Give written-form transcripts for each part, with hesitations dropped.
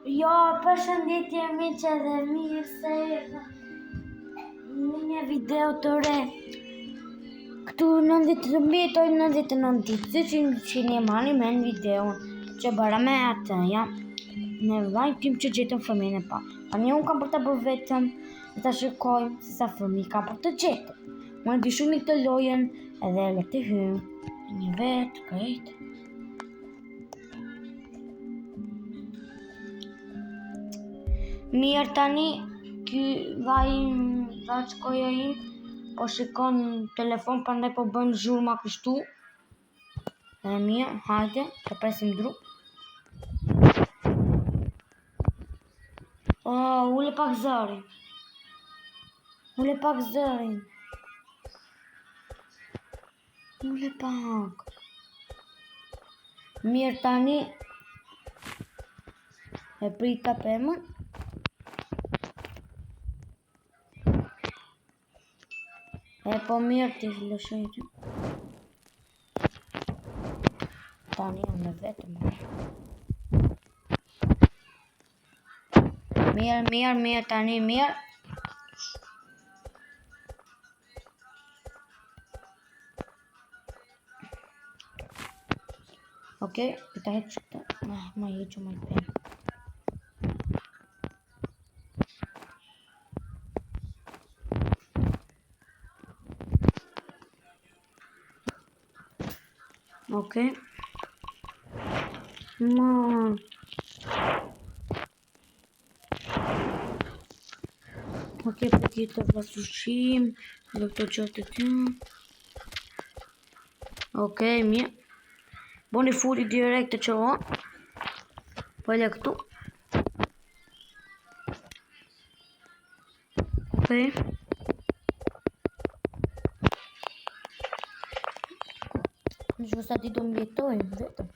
Jo, përshëndetje miqe dhe mirë se në një video të re. Këtu 99 ditë, që një mani me në videon që bara me atë, ja. Ne vajnë tim që gjetëm fëmijën e pa. Pa një unë kam për të bërë vetëm dhe ta shikojmë se sa fëmijë kam për të gjetëm. Unë di shumë i këtë lojen edhe le të hymë. Një vetë, krejtë. Mirë tani, ky dha qkoja im, po shikon telefon, prandaj po bën zhurma kështu. E mirë, hajde, të presim dru. Ule pak zërin. Ule pak. Mirë tani, e prita pëmën. E po mirë t'i lëshojtë. Tani jam në vetëm. Mirë, tani mirë. Okej, këta hetë që këta. Ma heqë më të pëmë. Okej. Okej, për këtë vasushim, dhe këto qërë të ty. Okej, mirë. Boni furi direkt të që o. Pëlle këtu. Okej. Në që vësa ti do më jetojnë, vetëm.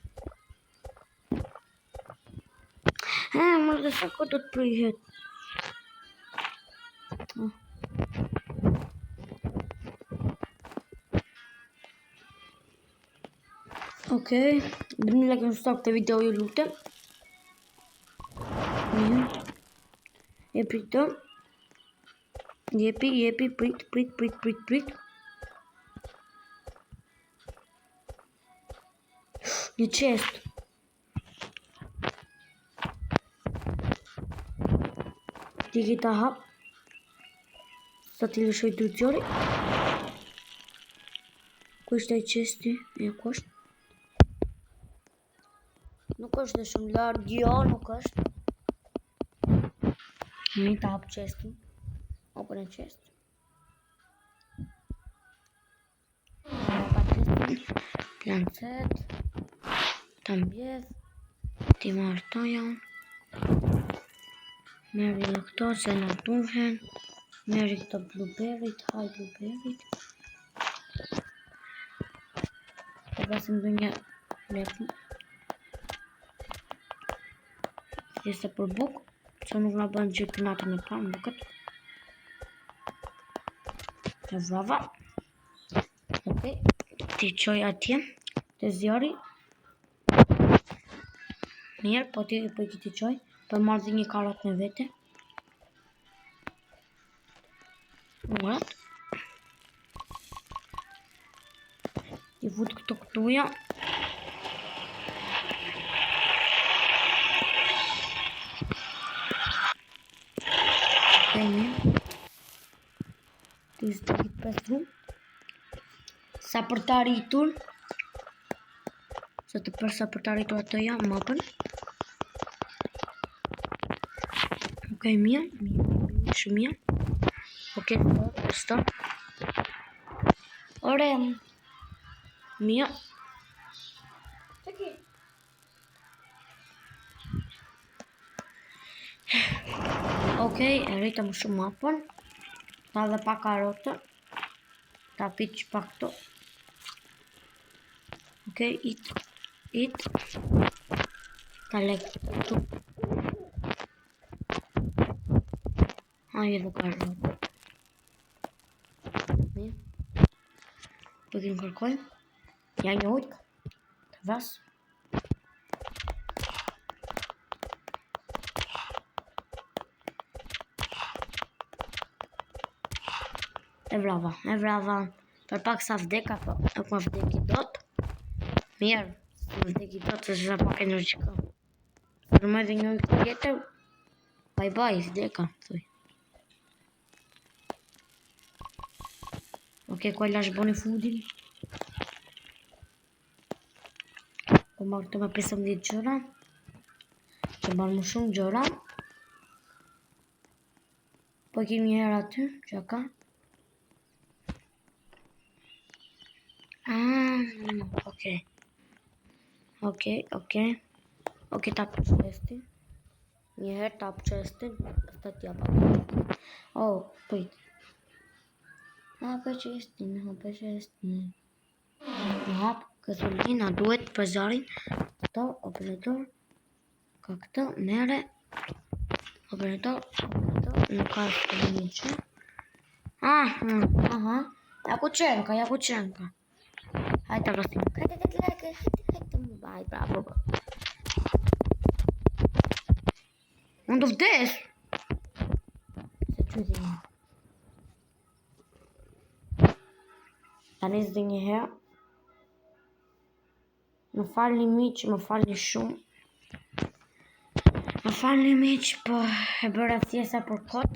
Më dhe sa këtë do të prihet. Okej, bëni like në stop të video ju lutem. Jepi të. Jepi, prit. Një chest. Ti kita hap. Sa ti lëshoj drutjori. Ku ishte ai chesti? E ku është? Nuk është dhe shumë largë, jo, nuk është. Mi ta hap chestin. Open e chest. Plancet. Ta mbjedh. Ti marrë to janë. Meri dhe këto se në duhen. Meri këto blueberryt, haj blueberryt. Të basim dhe një lepë. Jese për bukë, që nuk nga bënë gjithë për natën e parë, bukët. E vrava. Okej, ti qoj atje, të zjori. Mirë, po ti ti qoj, për marrë dhe një karat në vete. Urat. I vut këto këtuja. Ti zdikit pësru. Sa për të arritur. Sa për të arritur atë ja, mapën. Okej, mirë. Shumë mirë. Okej, stop. Ore. Mirë. Okej, e rejta më shumë mapën. Ta dhe pak karotë. Ta piq pak to. Okej, it. Ta lek këtu. Hajde dhe karotë. Mirë. Pëgjim kërkojmë. Ja një ujkë. Të vasë. E vrava. Për pak sa vdeka, po e ku vdeki dot. Mirë, më vdeki dot, se shra pak energjika. Për më dhe një tjetër, bye, vdeka, thuj. Ok, ku e lash boni foodin? Po marrë të më 15 gjëra. Që marrë më shumë gjëra. Po kemi një herë aty, që ka. Ok, tap chestin. Një herë tap chestin. Asta t'ja pa. Oh, prit. Hapë chestin. Hap, gasolina duhet për zarin. Këto, operator. Ka këto, mere. Operator. Nuk ka të një që. Aha. Ja ku qenka. Hajde rësim. Hajde mu baj, bravo. Unë të vdes. Se që dhe një. Ta nësë dhe një herë. Më falni miq, më falni shumë. Më falni miq, po e bëra thjesa për kot.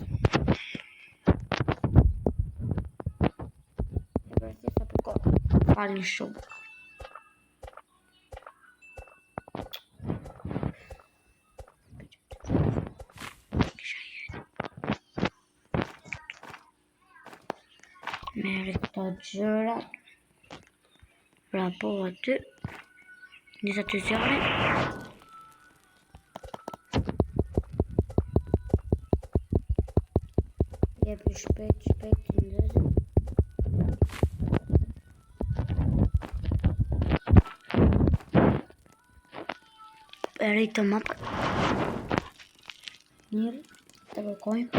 Më falni shumë. Merë këto gjërat. Rapo aty. Nisa të zjarë. Jepi shpejt të ndëzë. E rejtë mapë. Mirë, të kërkojmë.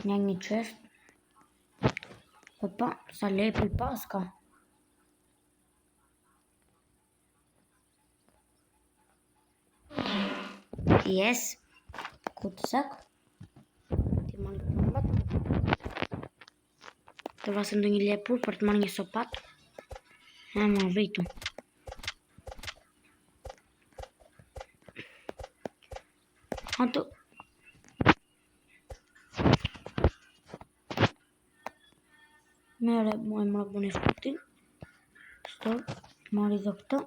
Një qest. Opa, sa lepi paska. Yes. Kutë sak. Ti marrë të nëmbat. Të vasëm dhe një lepur për të marrë një sopat. E më rritu. Ato. Mere, mu e marrë bëni shkutin. Stop, marrë dhe këta.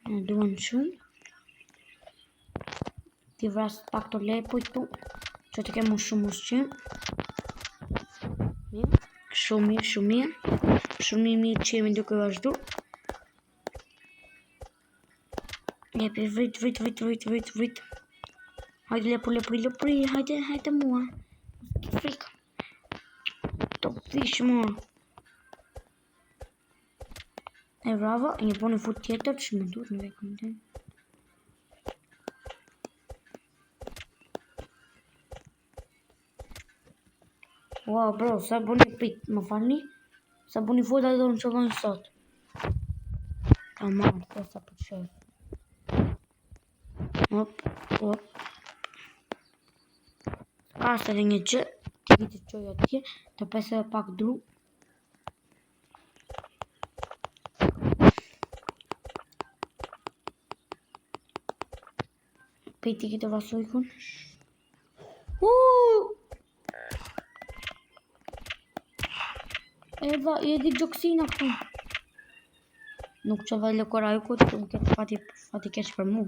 Në duan shumë. Ti vrasë pak të lepuj tu. Që të kemë shumë ushqim. Mirë. Shumë mirë. Shumë mirë që jemi duke vazhdu. Jepi vrit. Hajde lepuri. Hajde mua. Ki frikë. Të fish mua. E bravo, një po një fut tjetër që më duhet në vekën të. Wow, bro, sa bu një pit, më falni? Sa bu një fut a do në qëllon sot. Ta marrë, të sa për qërë. Hop. Ka së dhe një gjë, të vitë qoj atje, të pesë dhe pak dru. Pejti këtë vasojkun. Eva, jedi gjoksina këtu. Nuk që vajle korajku, të më këtë fati kesh për mu.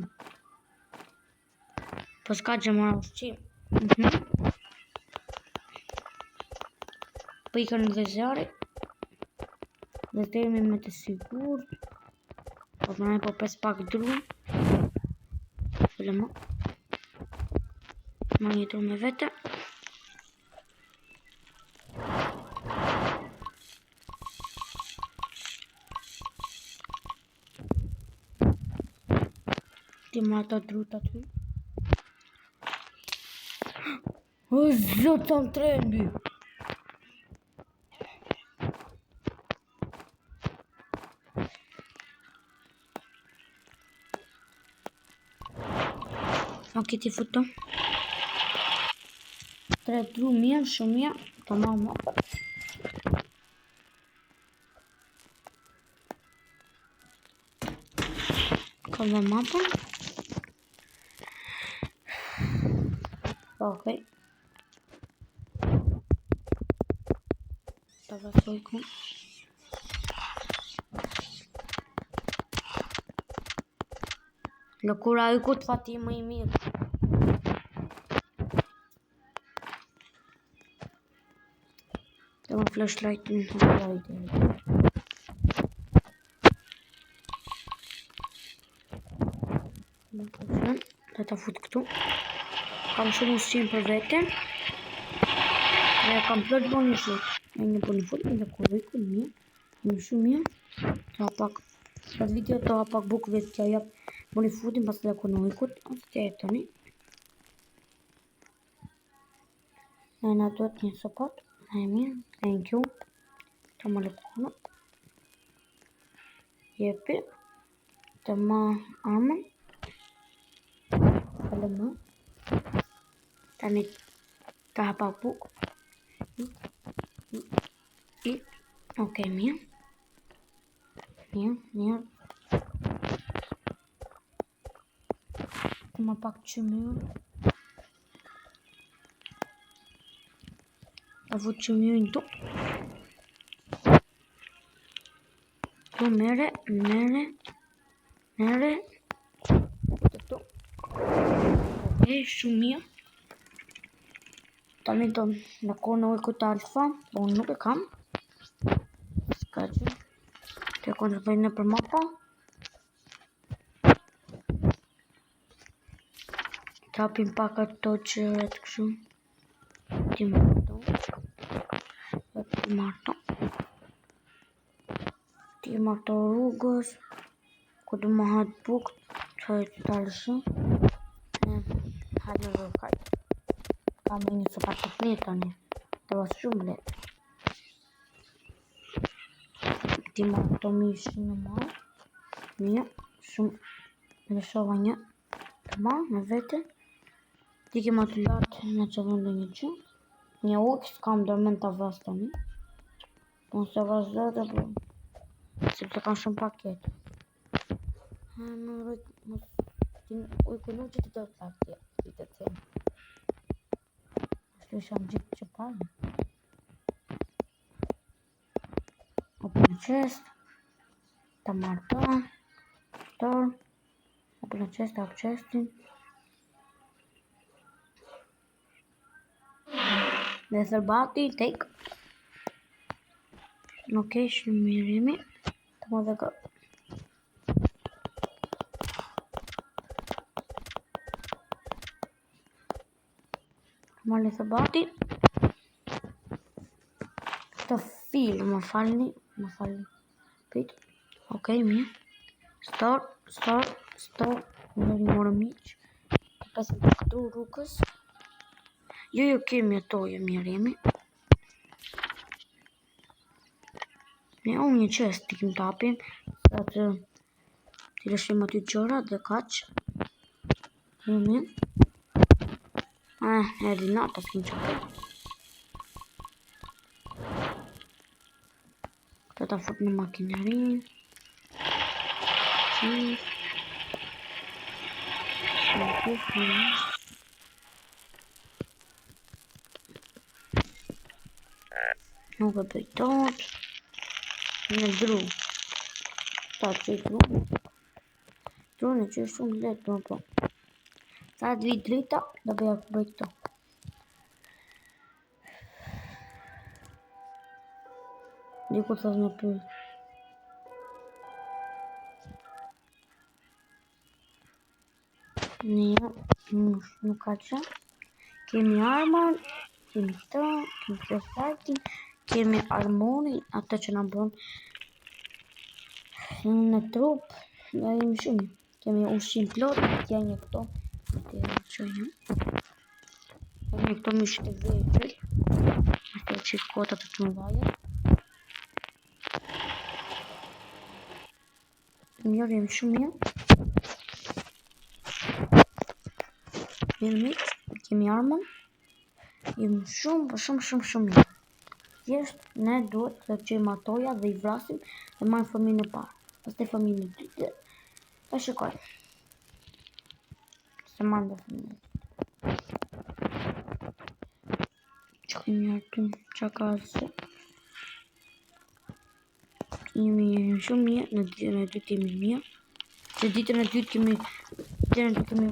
Po s'ka që mora ushqim. Po ikën dhe zjarë. Dhe të jemi me të sigur. Po përnaj po pes pak dru. Fële ma. Ma një dru me vete. Ti ma ta drut aty. O zot të në trendi. Ok, ti futo. 3 mirë, shumë mirë. Tamam. Kaloj mapën. Okej. Ta vazhdoj ku. Lëkura e ku të fati më i mirë. Të më flashlight-in në flashlight-in. Dhe ta fut këtu. Kam shumë ushqim për vete. Dhe kam plot bonifut. E një bonifut, dhe kurriku mirë. Një shumë mirë. Të pak. Për video të pak bukve të jap bonifutin pas të ekonomikut. Të jetëni. E na duhet një sopat. E mirë. Thank you. Të më lëkona. Jepi. Të ma armën. Kalëmë. Tani të hapa buk. Okej, mirë. Mirë. Të ma pak që mirë. Të vut që mirë në tu. Tu mere. Tu. Okej, shumë mirë. Tani të në kone ujkut alfa, po unë nuk e kam. Ska që. Të kone të bëjnë për mapa. Të hapim pak ato që e të këshu. Ti marto. Ti marto rrugës. Ku du më hatë buk. Që e të talëshë. Hajde në rrugaj. Kam një sopat të të tani. Të vas shumë letë. Ti ma këto mishë në marë. Një, shumë. Në shova një. Të ma, në vete. Ti ki ma të latë në që vëndë një që. Një ujkë s'kam dërmen të vas tani. Unë se vas dhe dhe bërë. Sepse kam shumë paket. Në rrëjtë. Ujkë nuk që të të lakë. Ti të të Sham gjithë që parë. Open chest. Ta marrë ta. Tor. Open chest, up chestin. Dhe thërbati, take. Okej, shumë mirimi. Ta më dhe ka. Marrë thërbati. Të filë, më falni. Pit. Okej, mirë. Store. Në morë miqë. Të pesë të këtu rrugës. Jo, kemi ato, mirë jemi. Ne unë një qest të kim tapim. Sa të lëshim aty qëra dhe kaq. Mirë. Erdi nata s'kim qëpër. Këta ta fut në makinerin. Nuk e bëjtot. Në dru. Ta që i dru. Dru në që i shumë letë më po. Sa të vi drita, dhe bëja bëj këto. Diku të në pyllë. Një, nuk ka që. Kemi armën, kemi këto, kemi flashlightin, kemi armonin, atë që në bon në trup, dhe jemi shumë. Kemi ushqim plot, tja një këto. Kemi këto mishë të vejtër. Ato që kota të të më vajet. Mirë, jemi shumë mirë. Mirë, kemi armën. Jem shumë mirë. Thjesht ne duhet të qejmë atoja dhe I vrasim dhe marrim fëmijën e parë. Pastaj fëmijën e dytë. Ta shikoj. Se marrim fëmijën. Shkojmë aty çakasë. Jemi shumë mirë, në ditën e dytë jemi mirë. Se ditën e dytë kemi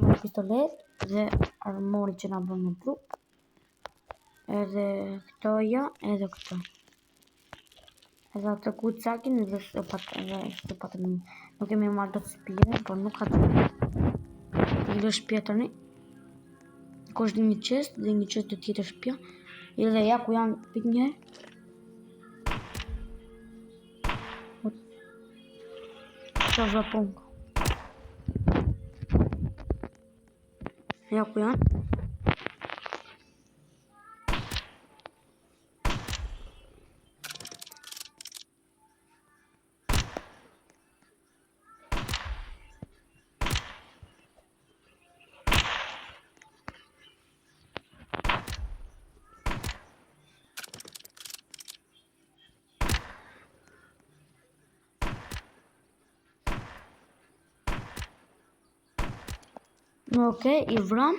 marrë pistolet dhe armori që na bën në trup. Edhe këtoja, edhe këto. Edhe atë kucakin edhe se patëm nuk kemi marrë do të spiren, por nuk ka të edhe shtëpia tani. Ka një qest dhe një qest të tjetër shtëpia. Edhe ja ku janë pik një. Qa zapong. Ja ku janë. Okej, I vram.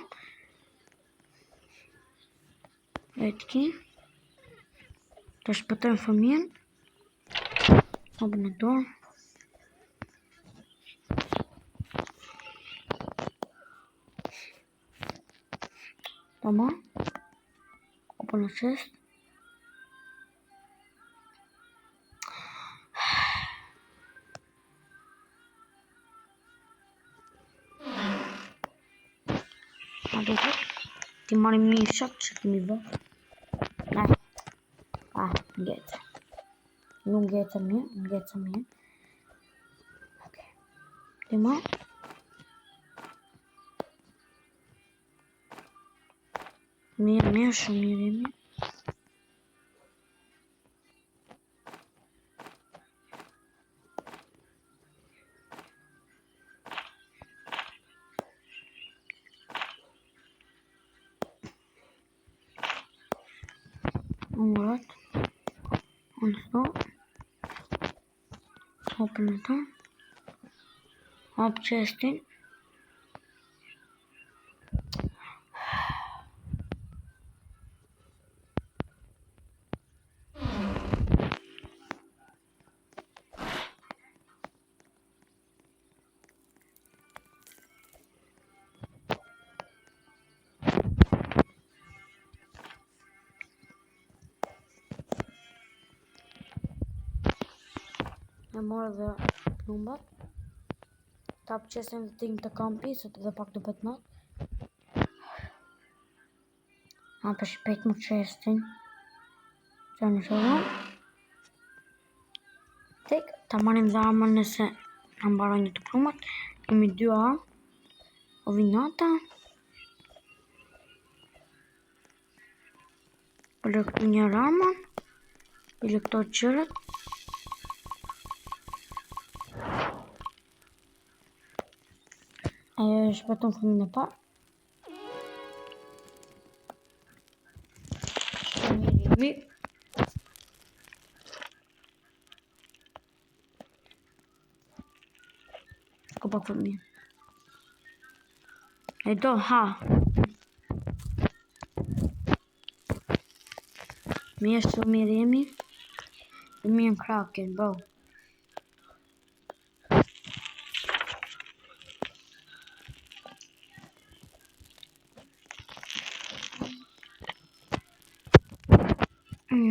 Etki. Të shpëtojmë fëmijën. Hapën e dorë. Tamam. Hapën e qest. Ti marrim mishat që kemi bë. Nej. Ngecë. Nuk ngecë mirë. Okej. Ti marr. Mirë, shumë mirë jemi. Alright. Onso. Hapën e ta. Hap qestin. E marrë dhe plumbat. Tap qestin dhe tim të kampi, se të dhe pak të bet natë. Hapë shpejt më qestin. Që në shëllon. Tek, ta marrim dhe armën nëse në mbarojnë të plumbat. Kemi 2 armë. Ovinata. Pëllë këtu një armën. Pëllë këto qërët. Shpëton fëmijën e parë. Mirë. Ko pak fëmijën. E do, ha. Mirë, shumë mirë jemi. Mirë në kraken, bro.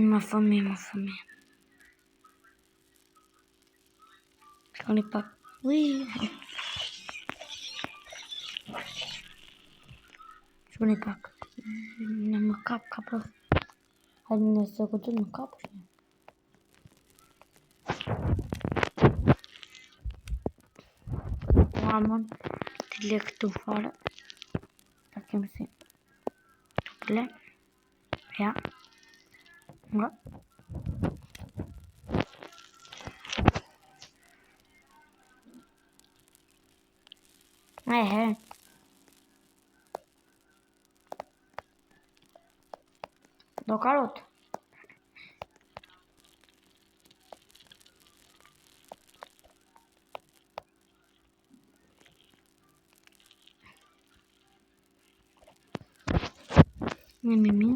Më fëmijë. Shkoni pak. Shkoni pak. Në më kap. Hajde nëse këtë në kap. Armën të le këtu fare. Ta kemi si. Le. Ja. Nga. Do karot. Mi.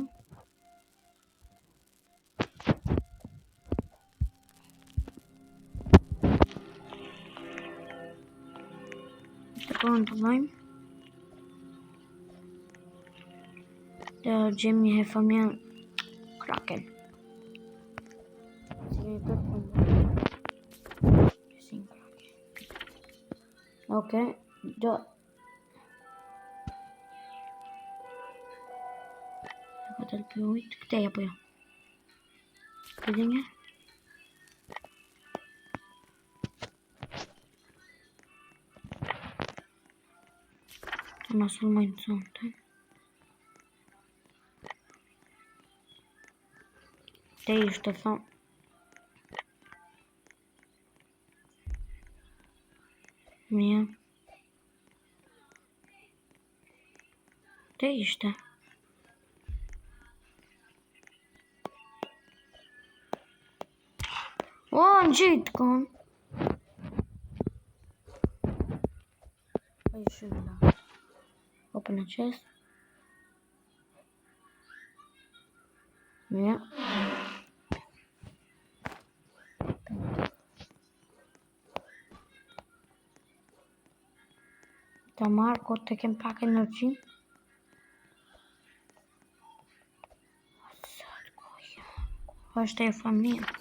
Të kohën të vajmë. Të gjemi e familjen Kraken. Okej, do... Ka të lëpë ujtë, këtej apo jo? Këtë një? Të nësur majnë të zonë të. Te ishte thonë. Mia. Te ishte. O, në gjitë konë. Pa i shumë da. Open a chest. Mia. Ta marrë, kot të kem pak energji. është e familja.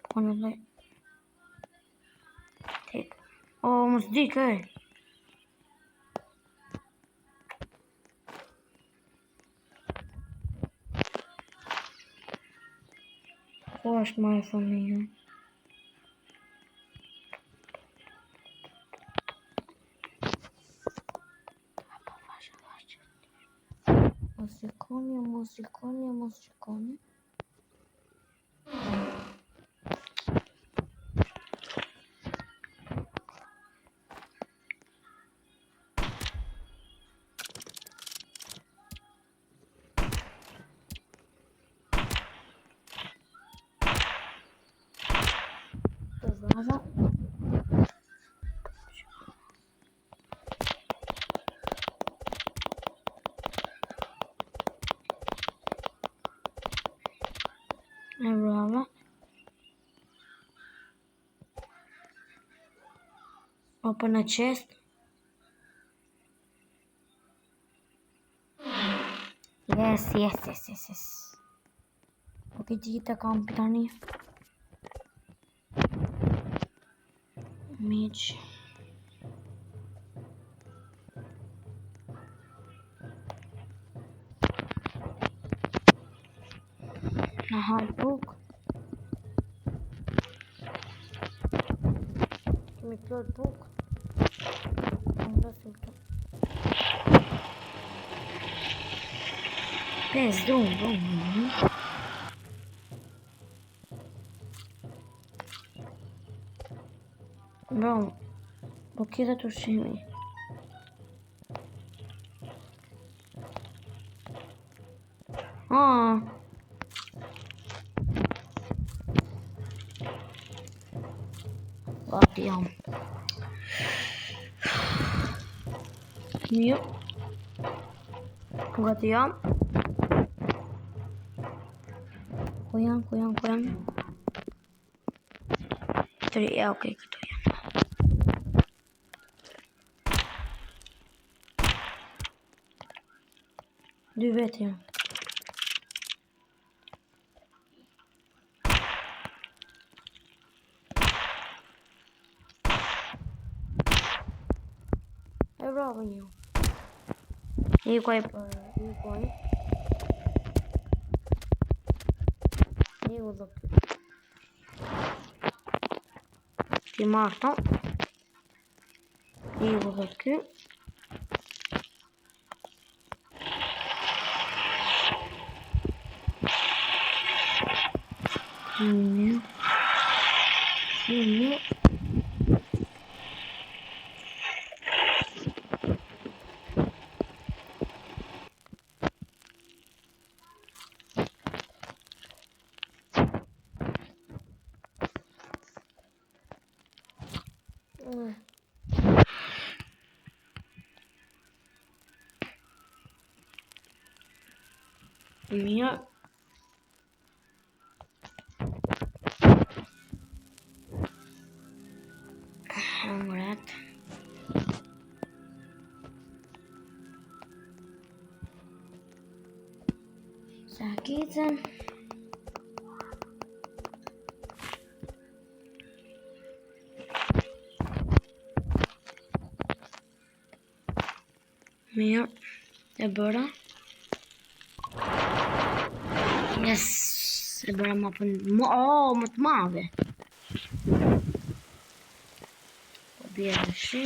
Po në dhe... Tek. O, mos dikë, Po është ma e familja. Muzikoni. Brava. Open a chest. Yes. Ok, gjitha kam tani. Mage. Në hajt buk. Kemi plot buk. Në rësim të. 5 drumë. Bro, po kida të ushimi. Gati jam. Mio. Gati jam. Ku janë? 3, ja, okej, këtu janë. Dy vetë janë. E bravo një. Ikoj. Iku dhe këtë. Ti marto. Iku dhe këtë. Një. Mirë. Hëngrat. Sakitën. Mirë. E bëra. Yes. E bëra mapën. Më të madhe. Po bje dhe shi.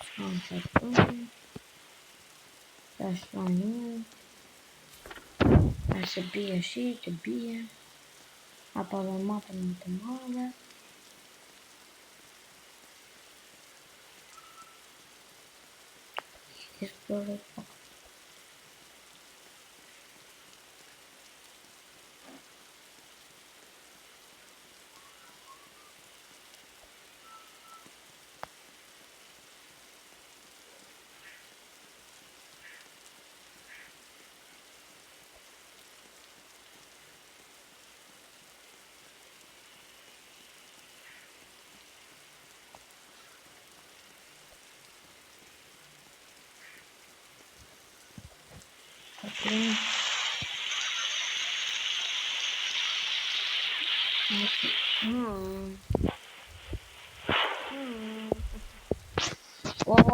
Shkon të të. Ta shkon një. Ta se bje shi, të bje. Apo dhe mapën më të madhe. Explore pak. Okay.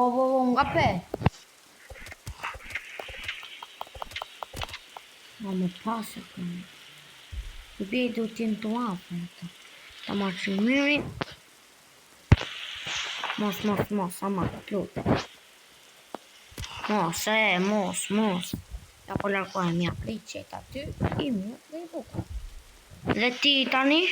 Un caffè. Non mi passa qui. I piedi tutti aperto. Ta marci miri. Mos, ama, pluta. Mos. Ja po larkohem mja prej qeta aty. I mjë dhe i buku. Dhe ti tani?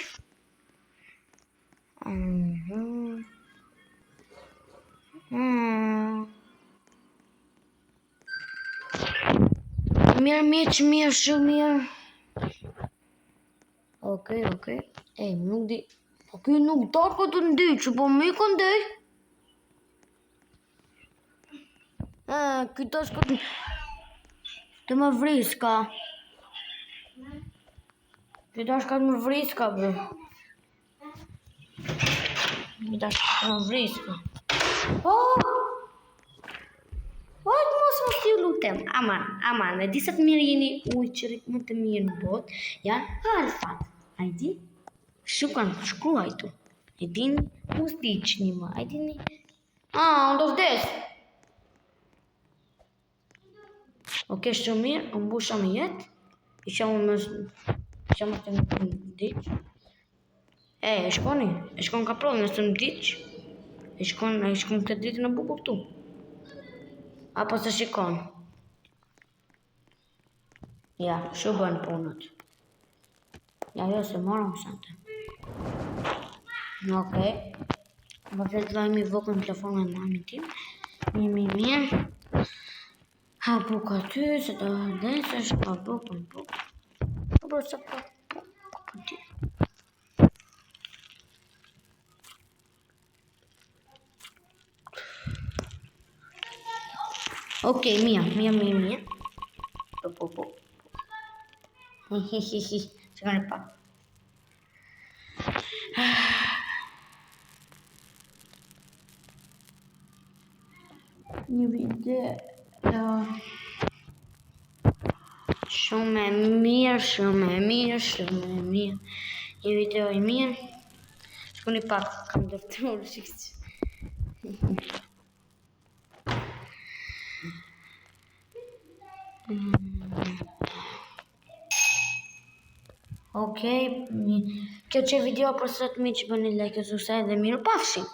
Mirë, shumë mirë. Okej. E, nuk di. Po kjo nuk do ko të ndyqë, po mi ko ndëj. Kjo do shko të më vriska. Kjo do shko të më vriska, bro. Kjo do shko të më vriska. Ojtë mos më t'ju lutem. Aman, e disat mirë jeni ujqërit më të mirë në bot, janë alfat. A i di? Shumë kanë shkruajtu. E dini? Mos diqë një më. A i dini? Unë do vdes. Oke, shumë mirë, unë busha me jetë. Isha më të më diqë. E shkon ka provë nësë më diqë. E shkon këtë ditë në bukur tu. Apo se shikon. Ja, shu bën punët. Ja, jo se marrëm sante. Okej. Më të lajmi vokën në telefonë në mamin tim. Mirë. Ha buk aty, se do desesh, ha buk. Po bërë se po ti. Okej, mirë. Po. Hihihi, se kanë pa. Një video. Shumë e mirë. Një video i mirë. Shkoni pak, kam dërtuar shikë. Okej, kjo që video për sot mi që bëni like e subscribe dhe mirë pafshim.